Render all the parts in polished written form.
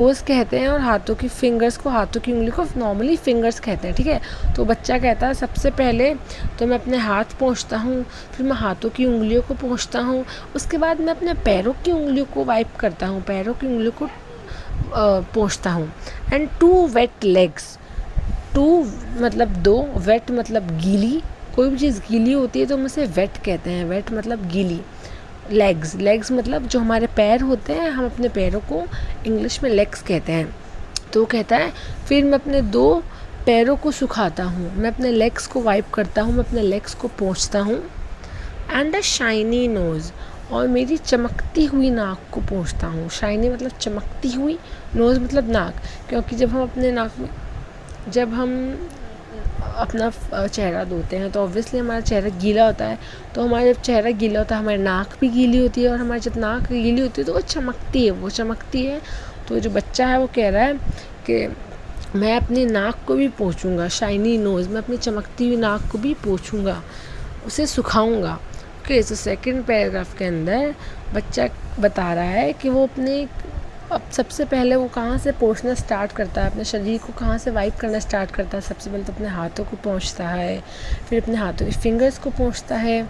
Toes कहते हैं और हाथों की फिंगर्स को, हाथों की उंगली को नॉर्मली फिंगर्स कहते हैं, ठीक है। तो बच्चा कहता है सबसे पहले तो मैं अपने हाथ पोंछता हूँ, फिर मैं हाथों की उंगलियों को पोंछता हूँ, उसके बाद मैं अपने पैरों की उंगलियों को वाइप करता हूँ, पैरों की उंगलियों को पोंछता हूँ। एंड 2 वेट लेग्स, 2 मतलब 2, वेट मतलब गीली, कोई भी चीज़ गीली होती है तो हम उसे वेट कहते हैं, वेट मतलब गीली। लेग्स, लेग्स मतलब जो हमारे पैर होते हैं, हम अपने पैरों को इंग्लिश में लेग्स कहते हैं। तो कहता है फिर मैं अपने 2 पैरों को सुखाता हूँ, मैं अपने लेग्स को वाइप करता हूँ, मैं अपने लेग्स को पोंछता हूँ। एंड अ शाइनी नोज़, और मेरी चमकती हुई नाक को पोंछता हूँ। शाइनी मतलब चमकती हुई, नोज़ मतलब नाक, क्योंकि जब हम अपने नाक में, जब हम अपना चेहरा धोते हैं तो ऑब्वियसली हमारा चेहरा गीला होता है, तो हमारा जब चेहरा गीला होता है हमारी नाक भी गीली होती है, और हमारी जब नाक गीली होती है तो वो चमकती है, वो चमकती है। तो जो बच्चा है वो कह रहा है कि मैं अपनी नाक को भी पोंछूंगा, शाइनी नोज़, मैं अपनी चमकती हुई नाक को भी पोंछूंगा, उसे सुखाऊंगा। ओके, सो सेकंड पैराग्राफ के अंदर बच्चा बता रहा है कि वो अपने, अब सबसे पहले वो कहाँ से पोंछना स्टार्ट करता है, अपने शरीर को कहाँ से वाइप करना स्टार्ट करता है। सबसे पहले तो अपने हाथों को पोंछता है, फिर अपने हाथों की फिंगर्स को पोंछता है,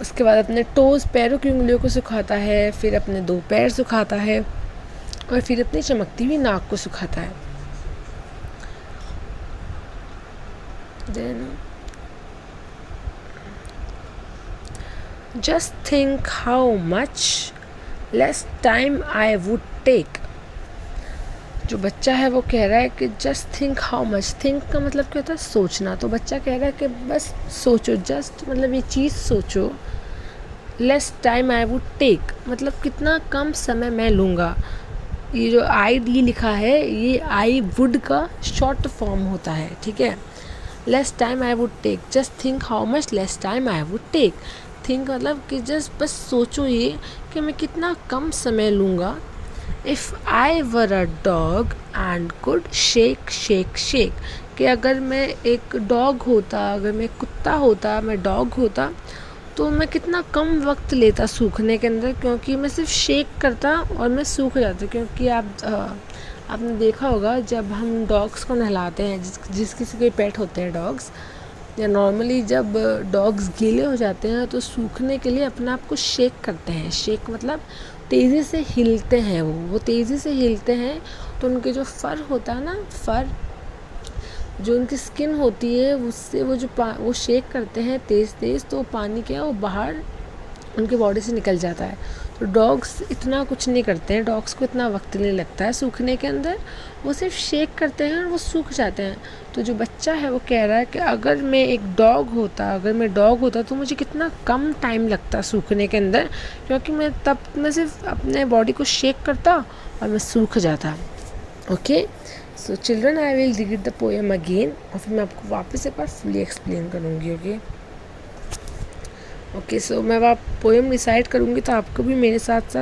उसके बाद अपने टोज़, पैरों की उंगलियों को सुखाता है, फिर अपने 2 पैर सुखाता है, और फिर अपनी चमकती हुई नाक को सुखाता है। Then just think how much less time I would take. जो बच्चा है वो कह रहा है कि just think how much, think का मतलब क्या होता है, सोचना। तो बच्चा कह रहा है कि बस सोचो, जस्ट मतलब ये चीज़ सोचो, less time I would take मतलब कितना कम समय मैं लूँगा। ये जो आई डी लिखा है ये आई वुड का शॉर्ट फॉर्म होता है, ठीक है। Less time I would take, just think how much less time I would take. Think मतलब कि जस्ट बस सोचो ये कि मैं कितना कम समय लूँगा। If I were a dog and could shake shake shake, कि अगर मैं एक डॉग होता, अगर मैं कुत्ता होता, मैं डॉग होता, तो मैं कितना कम वक्त लेता सूखने के अंदर, क्योंकि मैं सिर्फ शेक करता और मैं सूख जाता। क्योंकि आपने देखा होगा जब हम डॉग्स को नहलाते हैं, जिस किसी के पेट होते हैं डॉग्स, या नॉर्मली जब डॉग्स गीले हो जाते हैं तो सूखने के लिए अपने आप को शेक करते हैं। शेक मतलब तेज़ी से हिलते हैं, वो तेज़ी से हिलते हैं, तो उनके जो फ़र होता है ना, फ़र जो उनकी स्किन होती है उससे वो शेक करते हैं तेज़ तेज़, तो पानी क्या है वो बाहर उनके बॉडी से निकल जाता है। तो डॉग्स इतना कुछ नहीं करते हैं, डॉग्स को इतना वक्त नहीं लगता है सूखने के अंदर, वो सिर्फ शेक करते हैं और वो सूख जाते हैं। तो जो बच्चा है वो कह रहा है कि अगर मैं एक डॉग होता, अगर मैं डॉग होता तो मुझे कितना कम टाइम लगता सूखने के अंदर, क्योंकि मैं सिर्फ अपने बॉडी को शेक करता और मैं सूख जाता। Okay, so children I will read the poem again, और फिर मैं आपको वापस एक बार फुली एक्सप्लेन करूँगी। ओके, सो मैं अब पोएम रिसाइट करूँगी तो आपको भी मेरे साथ साथ